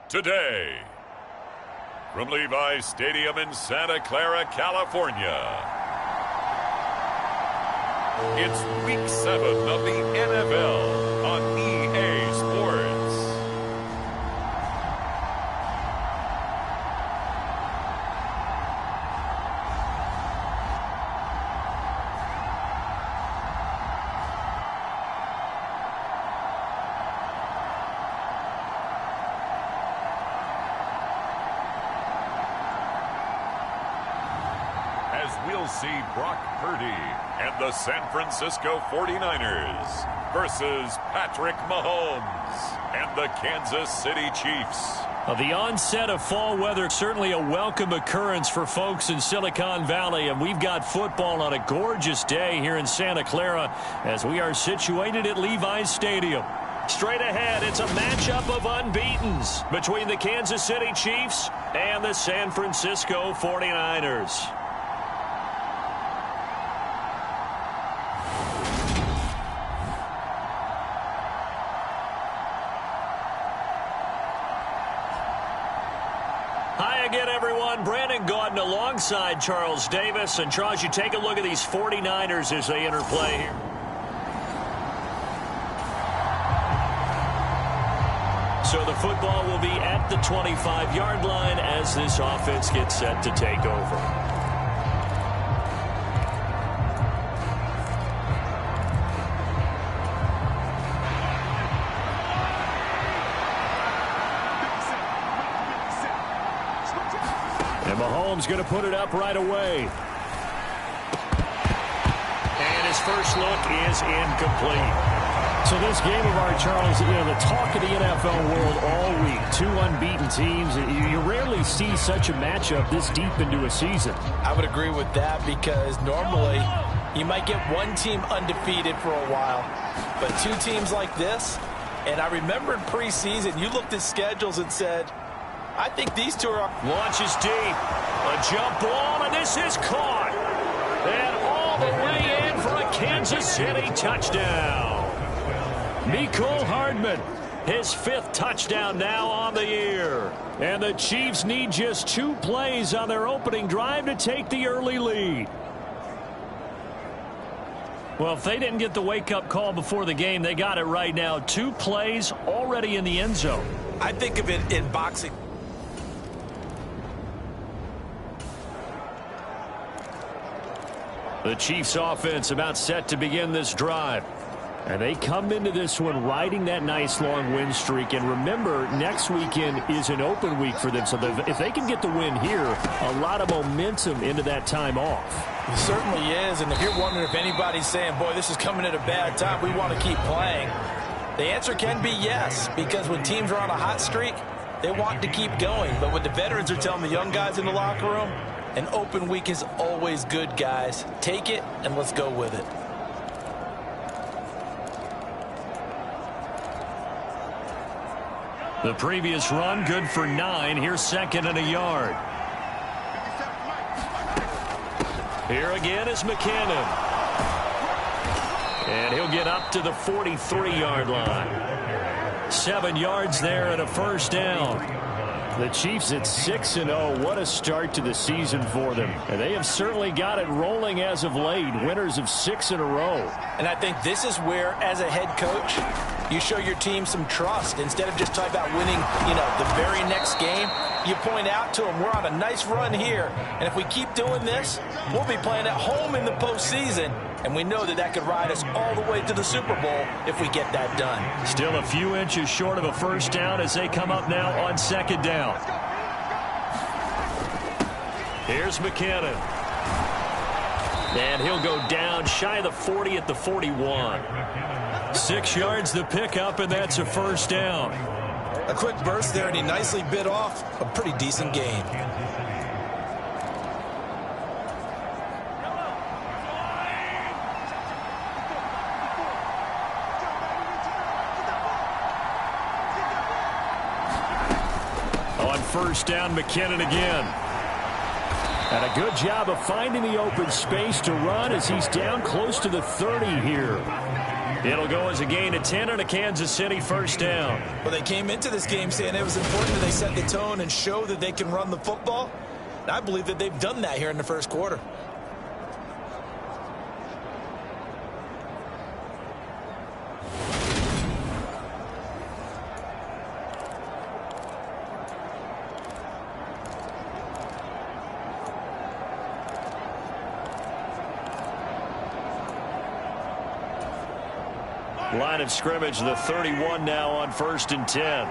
today. From Levi's Stadium in Santa Clara, California, it's Week 7 of the NFL on EA Sports. We'll see Brock Purdy and the San Francisco 49ers versus Patrick Mahomes and the Kansas City Chiefs. The onset of fall weather, certainly a welcome occurrence for folks in Silicon Valley, and we've got football on a gorgeous day here in Santa Clara as we are situated at Levi's Stadium. Straight ahead, it's a matchup of unbeatens between the Kansas City Chiefs and the San Francisco 49ers. Again, everyone, Brandon Gaudin alongside Charles Davis. And, Charles, you take a look at these 49ers as they interplay here. So the football will be at the 25-yard line as this offense gets set to take over. Mahomes going to put it up right away. And his first look is incomplete. So this game of our, Charles, the talk of the NFL world all week. Two unbeaten teams. You rarely see such a matchup this deep into a season. I would agree with that because normally you might get one team undefeated for a while. But two teams like this, and I remember in preseason you looked at schedules and said, I think these two are... Launches deep. A jump ball, and this is caught. And all the way in for a Kansas City touchdown. Mecole Hardman, his 5th touchdown now on the year. And the Chiefs need just 2 plays on their opening drive to take the early lead. Well, if they didn't get the wake-up call before the game, they got it right now. 2 plays already in the end zone. I think of it in boxing. The Chiefs offense about set to begin this drive. And they come into this one riding that nice long win streak. And remember, next weekend is an open week for them. So if they can get the win here, a lot of momentum into that time off. It certainly is. And if you're wondering if anybody's saying, boy, this is coming at a bad time, we want to keep playing, the answer can be yes. Because when teams are on a hot streak, they want to keep going. But what the veterans are telling the young guys in the locker room, an open week is always good, guys. Take it, and let's go with it. The previous run, good for 9. Here's 2nd and a yard. Here again is McKinnon. And he'll get up to the 43-yard line. 7 yards there and a first down. The Chiefs at 6-0. What a start to the season for them. And they have certainly got it rolling as of late. Winners of 6 in a row. And I think this is where, as a head coach, you show your team some trust. Instead of just talking about winning, the very next game, you point out to them, we're on a nice run here. And if we keep doing this, we'll be playing at home in the postseason. And we know that could ride us all the way to the Super Bowl if we get that done. Still a few inches short of a first down as they come up now on 2nd down. Here's McKinnon. And he'll go down shy of the 40 at the 41. 6 yards the pickup, and that's a first down. A quick burst there, and he nicely bit off a pretty decent gain. First down, McKinnon again. And a good job of finding the open space to run as he's down close to the 30 here. It'll go as a gain of 10 and a Kansas City first down. Well, they came into this game saying it was important that they set the tone and show that they can run the football. And I believe that they've done that here in the first quarter. Line of scrimmage, the 31 now on 1st and 10.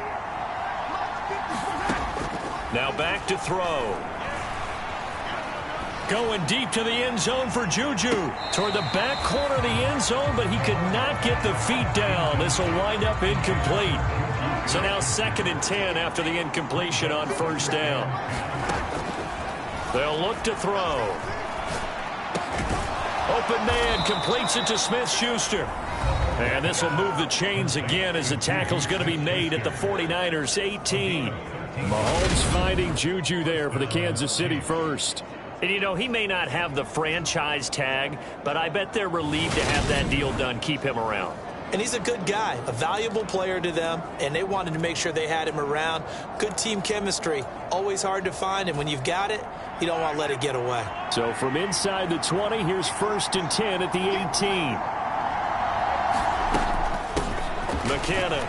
Now back to throw. Going deep to the end zone for Juju. Toward the back corner of the end zone, but he could not get the feet down. This will wind up incomplete. So now 2nd and 10 after the incompletion on 1st down. They'll look to throw. Open man completes it to Smith-Schuster. And this will move the chains again as the tackle's going to be made at the 49ers 18. Mahomes finding Juju there for the Kansas City first. And, you know, he may not have the franchise tag, but I bet they're relieved to have that deal done, keep him around. And he's a good guy, a valuable player to them, and they wanted to make sure they had him around. Good team chemistry, always hard to find, and when you've got it, you don't want to let it get away. So from inside the 20, here's 1st and 10 at the 18. McKinnon.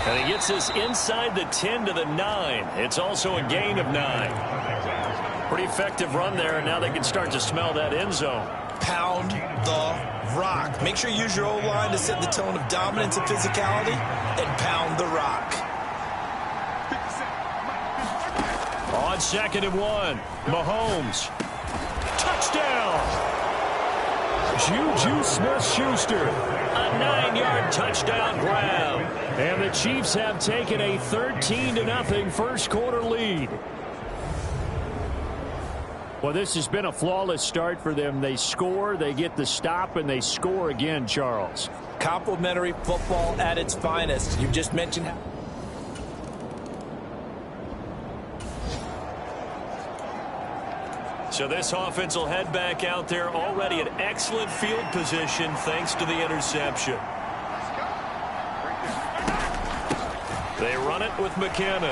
And he gets this inside the 10 to the 9. It's also a gain of 9. Pretty effective run there, and now they can start to smell that end zone. Pound the rock. Make sure you use your O-line to set the tone of dominance and physicality, and pound the rock. On 2nd and 1, Mahomes. Touchdown! Juju Smith-Schuster. A 9-yard touchdown grab. And the Chiefs have taken a 13-0 first quarter lead. Well, this has been a flawless start for them. They score, they get the stop, and they score again, Charles. Complimentary football at its finest. You just mentioned how. So this offense will head back out there already in excellent field position thanks to the interception. They run it with McKinnon.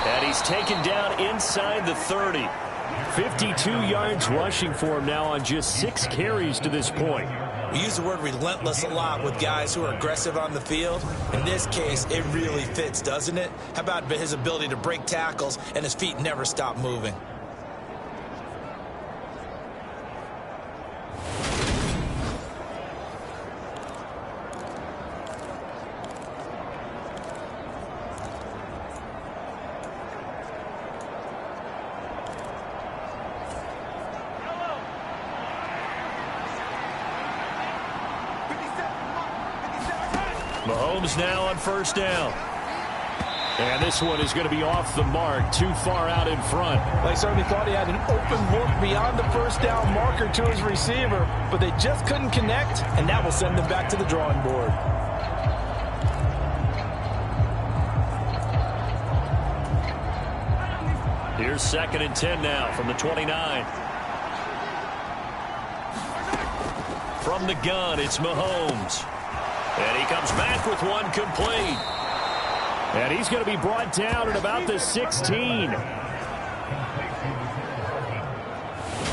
And he's taken down inside the 30. 52 yards rushing for him now on just 6 carries to this point. We use the word relentless a lot with guys who are aggressive on the field. In this case, it really fits, doesn't it? How about his ability to break tackles and his feet never stop moving? Mahomes now on 1st down. And this one is going to be off the mark, too far out in front. They certainly thought he had an open look beyond the 1st down marker to his receiver, but they just couldn't connect, and that will send them back to the drawing board. Here's 2nd and 10 now from the 29. From the gun, it's Mahomes. And he comes back with one complete. And he's going to be brought down at about the 16.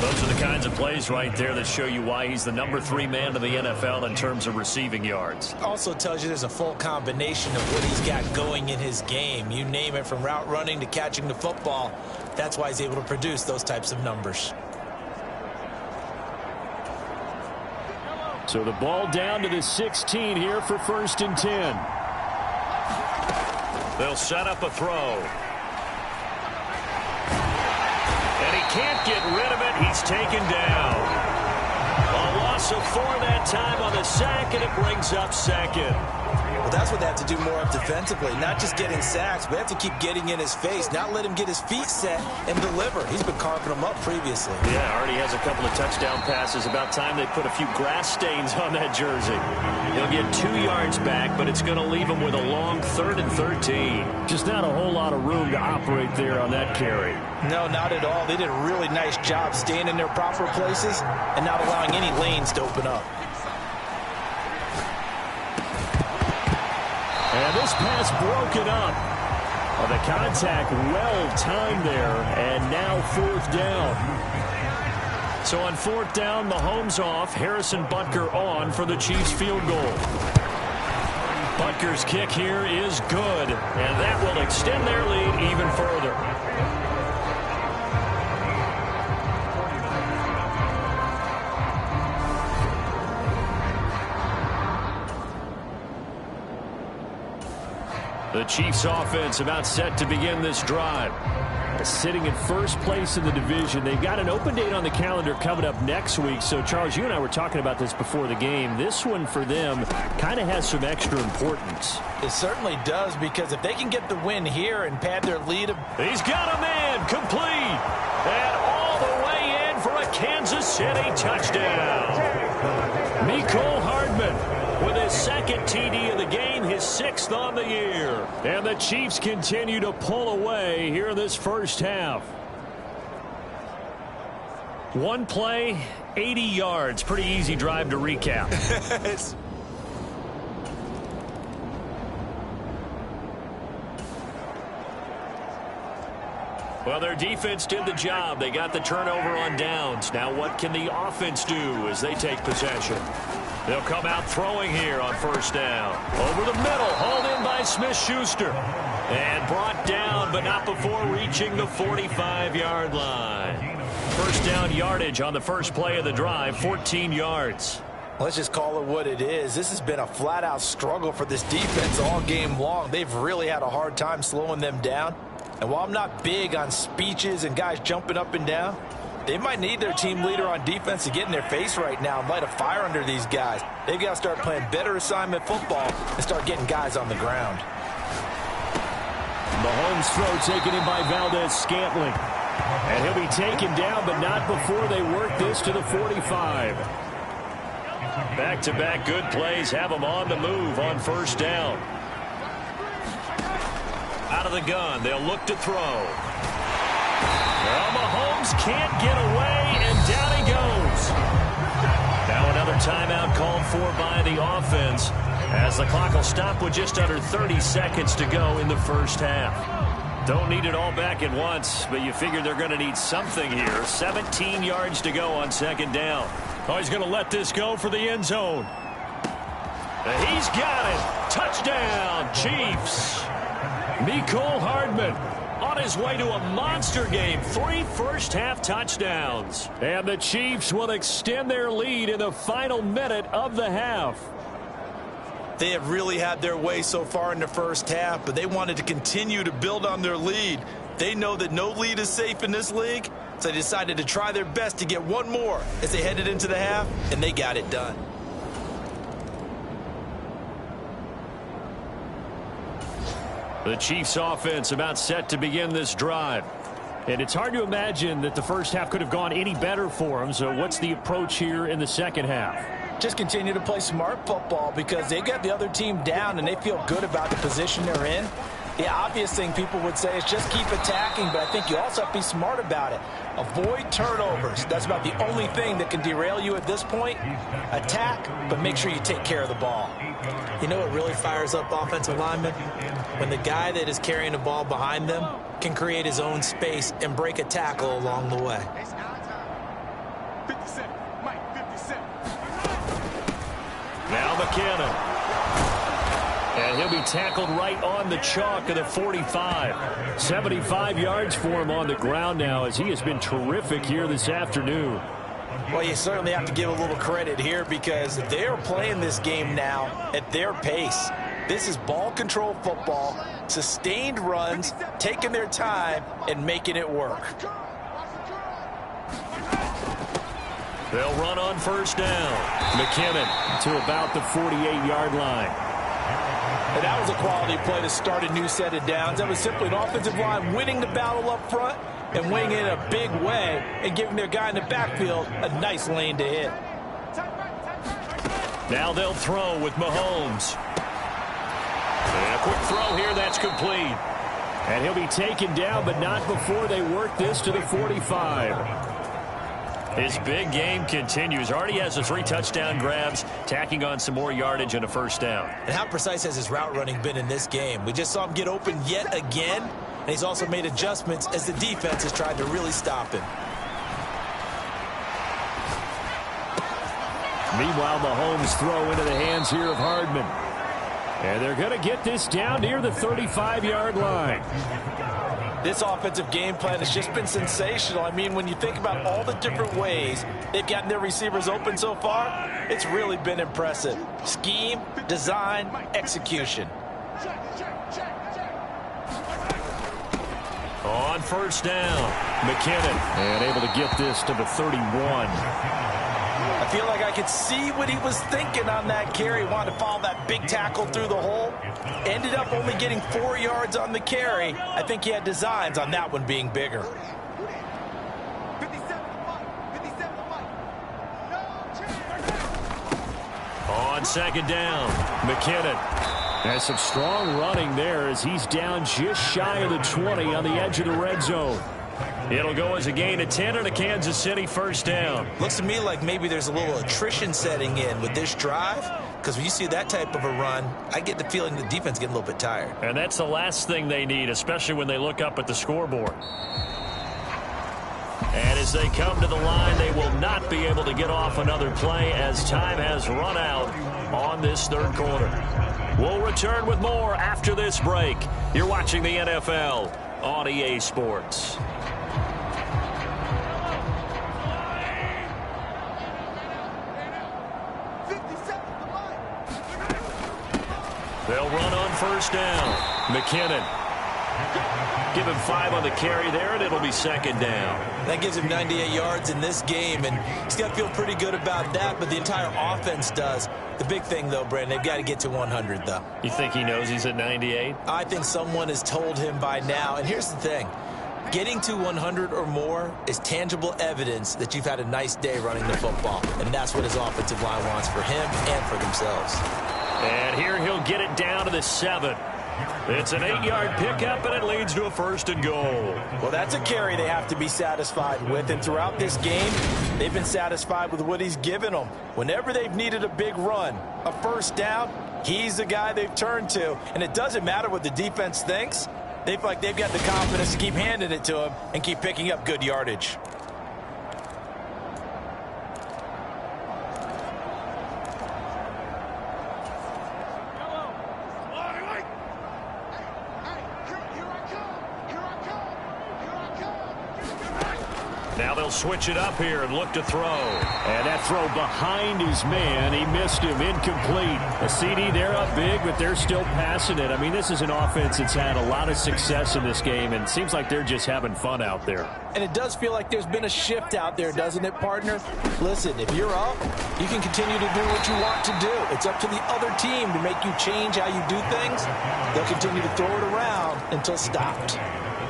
Those are the kinds of plays right there that show you why he's the number 3 man in the NFL in terms of receiving yards. Also tells you there's a full combination of what he's got going in his game. You name it, from route running to catching the football. That's why he's able to produce those types of numbers. So the ball down to the 16 here for 1st and 10. They'll set up a throw. And he can't get rid of it. He's taken down. A loss of 4 that time on the sack, and it brings up 2nd. Well, that's what they have to do more of defensively, not just getting sacks. We have to keep getting in his face, not let him get his feet set and deliver. He's been carving them up previously. Yeah, already has a couple of touchdown passes. About time they put a few grass stains on that jersey. He'll get 2 yards back, but it's going to leave him with a long 3rd and 13. Just not a whole lot of room to operate there on that carry. No, not at all. They did a really nice job staying in their proper places and not allowing any lanes to open up. And this pass broken up. Well, the contact well timed there, and now 4th down. So on 4th down, Mahomes off, Harrison Butker on for the Chiefs field goal. Butker's kick here is good, and that will extend their lead even further. The Chiefs offense about set to begin this drive. Sitting in first place in the division. They've got an open date on the calendar coming up next week. So, Charles, you and I were talking about this before the game. This one for them kind of has some extra importance. It certainly does, because if they can get the win here and pad their lead. He's got a man complete. And all the way in for a Kansas City touchdown. Mecole Hardman with his 2nd TD of the game, his 6th on the year. And the Chiefs continue to pull away here in this first half. One play, 80 yards. Pretty easy drive to recap. Well, their defense did the job. They got the turnover on downs. Now what can the offense do as they take possession? They'll come out throwing here on 1st down. Over the middle, hauled in by Smith-Schuster. And brought down, but not before reaching the 45-yard line. 1st down yardage on the first play of the drive, 14 yards. Let's just call it what it is. This has been a flat-out struggle for this defense all game long. They've really had a hard time slowing them down. And while I'm not big on speeches and guys jumping up and down, they might need their team leader on defense to get in their face right now and light a fire under these guys. They've got to start playing better assignment football and start getting guys on the ground. Mahomes' throw taken in by Valdez-Scantling. And he'll be taken down, but not before they work this to the 45. Back-to-back good plays have them on the move on 1st down. Out of the gun, they'll look to throw. Well, Mahomes can't get away, and down he goes. Now another timeout called for by the offense, as the clock will stop with just under 30 seconds to go in the first half. Don't need it all back at once, but you figure they're going to need something here. 17 yards to go on 2nd down. Oh, he's going to let this go for the end zone. He's got it. Touchdown, Chiefs. Mecole Hardman on his way to a monster game. 3 first-half touchdowns. And the Chiefs will extend their lead in the final minute of the half. They have really had their way so far in the first half, but they wanted to continue to build on their lead. They know that no lead is safe in this league, so they decided to try their best to get one more as they headed into the half, and they got it done. The Chiefs offense about set to begin this drive. And it's hard to imagine that the first half could have gone any better for them. So what's the approach here in the second half? Just continue to play smart football, because they got the other team down and they feel good about the position they're in. The obvious thing people would say is just keep attacking, but I think you also have to be smart about it. Avoid turnovers. That's about the only thing that can derail you at this point. Attack, but make sure you take care of the ball. You know what really fires up offensive linemen? When the guy that is carrying the ball behind them can create his own space and break a tackle along the way. Now McKinnon. And he'll be tackled right on the chalk of the 45. 75 yards for him on the ground now, as he has been terrific here this afternoon. Well, you certainly have to give a little credit here, because they're playing this game now at their pace. This is ball control football, sustained runs, taking their time, and making it work. They'll run on 1st down. McKinnon to about the 48-yard line. And that was a quality play to start a new set of downs. That was simply an offensive line winning the battle up front and winning it in a big way and giving their guy in the backfield a nice lane to hit. Now they'll throw with Mahomes. And a quick throw here, that's complete. And he'll be taken down, but not before they work this to the 45. His big game continues. Already has the 3 touchdown grabs, tacking on some more yardage and a first down. And how precise has his route running been in this game? We just saw him get open yet again, and he's also made adjustments as the defense has tried to really stop him. Meanwhile, Mahomes throw into the hands here of Hardman. And they're going to get this down near the 35-yard line. This offensive game plan has just been sensational. I mean, when you think about all the different ways they've gotten their receivers open so far, it's really been impressive. Scheme, design, execution. On first down, McKinnon. And able to get this to the 31. I feel like I could see what he was thinking on that carry. Wanted to follow that big tackle through the hole. Ended up only getting 4 yards on the carry. I think he had designs on that one being bigger. On second down, McKinnon. Has some strong running there as he's down just shy of the 20 on the edge of the red zone. It'll go as a gain of 10 and a Kansas City first down. Looks to me like maybe there's a little attrition setting in with this drive, because when you see that type of a run, I get the feeling the defense getting a little bit tired. And that's the last thing they need, especially when they look up at the scoreboard. And as they come to the line, they will not be able to get off another play as time has run out on this third quarter. We'll return with more after this break. You're watching the NFL on EA Sports. They'll run on first down. McKinnon. Give him 5 on the carry there, and it'll be second down. That gives him 98 yards in this game, and he's got to feel pretty good about that, but the entire offense does. The big thing, though, Brandon, they've got to get to 100, though. You think he knows he's at 98? I think someone has told him by now, and here's the thing. Getting to 100 or more is tangible evidence that you've had a nice day running the football, and that's what his offensive line wants for him and for themselves. And here he'll get it down to the 7. It's an 8-yard pickup, and it leads to a first and goal. Well, that's a carry they have to be satisfied with, and throughout this game, they've been satisfied with what he's given them. Whenever they've needed a big run, a first down, he's the guy they've turned to, and it doesn't matter what the defense thinks. They feel like they've got the confidence to keep handing it to him and keep picking up good yardage. Now they'll switch it up here and look to throw. And that throw behind his man, he missed him, incomplete. A CD, they're up big, but they're still passing it. I mean, this is an offense that's had a lot of success in this game, and it seems like they're just having fun out there. And it does feel like there's been a shift out there, doesn't it, partner? Listen, if you're up, you can continue to do what you want to do. It's up to the other team to make you change how you do things. They'll continue to throw it around until stopped.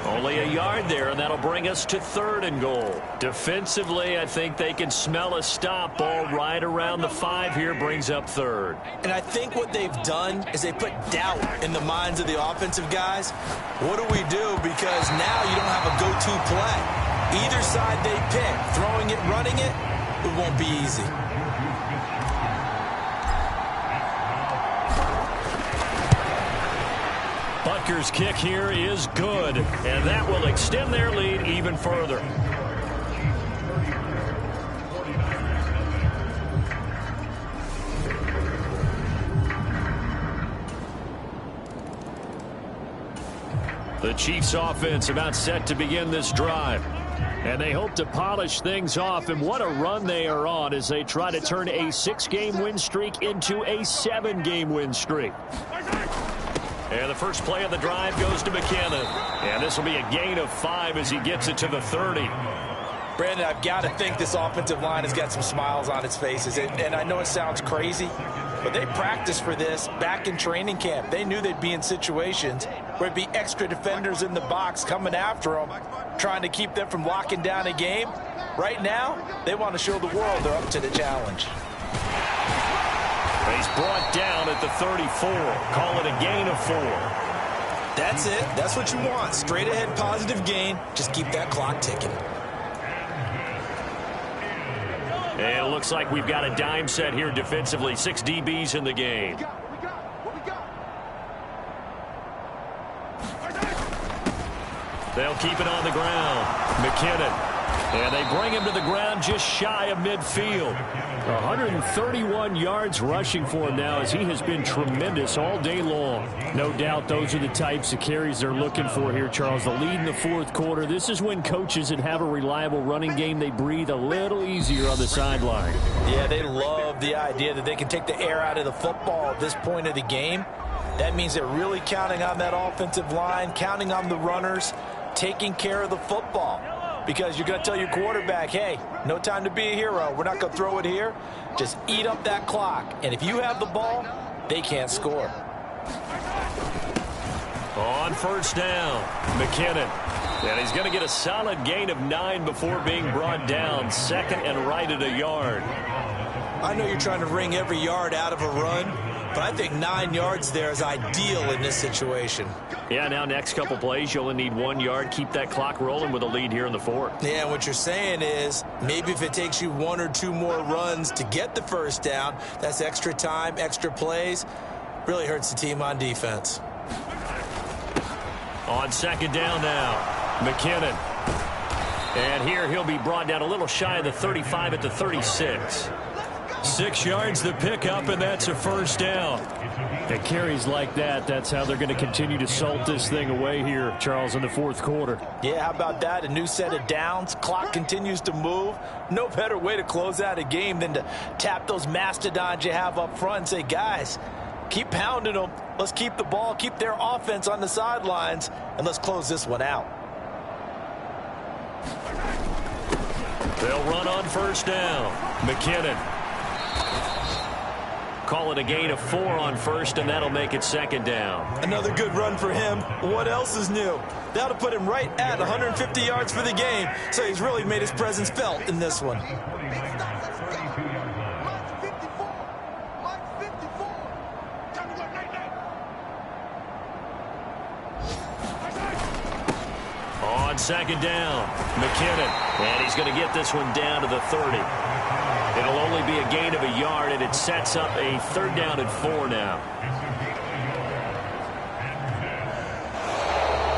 Only a yard there, and that'll bring us to third and goal. Defensively, I think they can smell a stop ball right around the 5 here, brings up third. And I think what they've done is they put doubt in the minds of the offensive guys. What do we do? Because now you don't have a go-to play. Either side they pick, throwing it, running it, it won't be easy. Butker's kick here is good, and that will extend their lead even further. The Chiefs offense about set to begin this drive. And they hope to polish things off, and what a run they are on as they try to turn a 6-game win streak into a 7-game win streak. And the first play of the drive goes to McKinnon. And this will be a gain of 5 as he gets it to the 30. Brandon, I've got to think this offensive line has got some smiles on its faces. And I know it sounds crazy, But they practiced for this back in training camp. They knew they'd be in situations where it'd be extra defenders in the box coming after them, trying to keep them from locking down a game. Right now, they want to show the world they're up to the challenge. He's brought down at the 34. Call it a gain of 4. That's it. That's what you want. Straight ahead positive gain. Just keep that clock ticking. And it looks like we've got a dime set here defensively. 6 DBs in the game. They'll keep it on the ground. McKinnon. And they bring him to the ground just shy of midfield. 131 yards rushing for him now as he has been tremendous all day long. No doubt those are the types of carries they're looking for here, Charles. The lead in the fourth quarter. This is when coaches that have a reliable running game, they breathe a little easier on the sideline. Yeah, they love the idea that they can take the air out of the football at this point of the game. That means they're really counting on that offensive line, counting on the runners, taking care of the football. Because you're going to tell your quarterback, hey, no time to be a hero. We're not going to throw it here. Just eat up that clock. And if you have the ball, they can't score. On first down, McKinnon. And he's going to get a solid gain of 9 before being brought down. Second and right at a yard. I know you're trying to wring every yard out of a run, but I think 9 yards there is ideal in this situation. Yeah, now next couple plays, you only need 1 yard. Keep that clock rolling with a lead here in the fourth. Yeah, and what you're saying is maybe if it takes you 1 or 2 more runs to get the first down, that's extra time, extra plays. Really hurts the team on defense. On second down now, McKinnon. And here he'll be brought down a little shy of the 35 at the 36. 6 yards the pickup, and that's a first down. At carries like that, that's how they're going to continue to salt this thing away here, Charles, in the fourth quarter. Yeah, how about that? A new set of downs. Clock continues to move. No better way to close out a game than to tap those mastodons you have up front and say, guys, keep pounding them. Let's keep the ball, keep their offense on the sidelines, and let's close this one out. They'll run on first down. McKinnon. Call it a gain of 4 on first, and that'll make it second down. Another good run for him. What else is new? That'll put him right at 150 yards for the game, so he's really made his presence felt in this one. On second down, McKinnon, and he's going to get this one down to the 30. It'll only be a gain of a yard, and it sets up a third down and 4 now.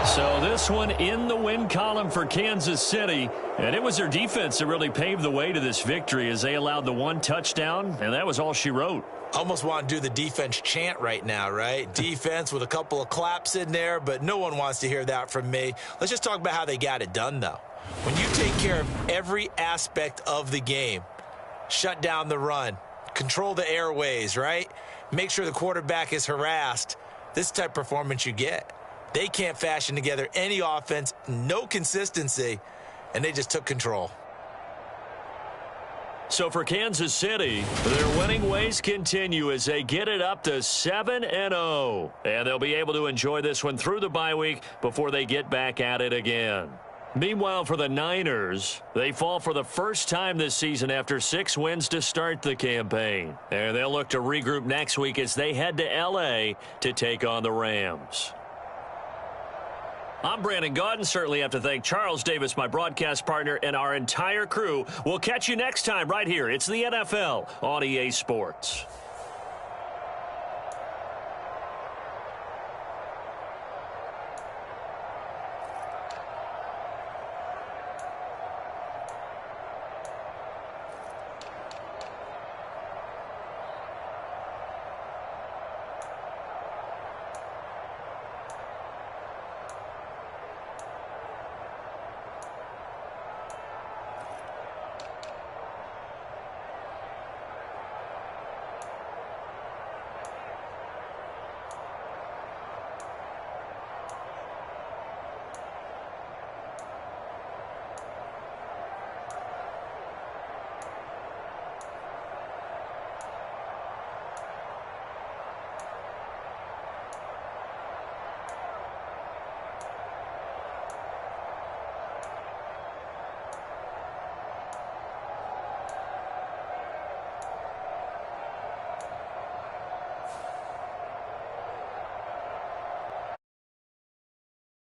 So this one in the win column for Kansas City, and it was their defense that really paved the way to this victory as they allowed the 1 touchdown, and that was all she wrote. Almost want to do the defense chant right now, right? Defense with a couple of claps in there, but no one wants to hear that from me. Let's just talk about how they got it done, though. When you take care of every aspect of the game, shut down the run, control the airways, right? Make sure the quarterback is harassed. This type of performance you get. They can't fashion together any offense, no consistency, and they just took control. So for Kansas City, their winning ways continue as they get it up to 7-0. And they'll be able to enjoy this one through the bye week before they get back at it again. Meanwhile, for the Niners, they fall for the first time this season after 6 wins to start the campaign. And they'll look to regroup next week as they head to L.A. to take on the Rams. I'm Brandon Gaudin. Certainly have to thank Charles Davis, my broadcast partner, and our entire crew. We'll catch you next time right here. It's the NFL on EA Sports.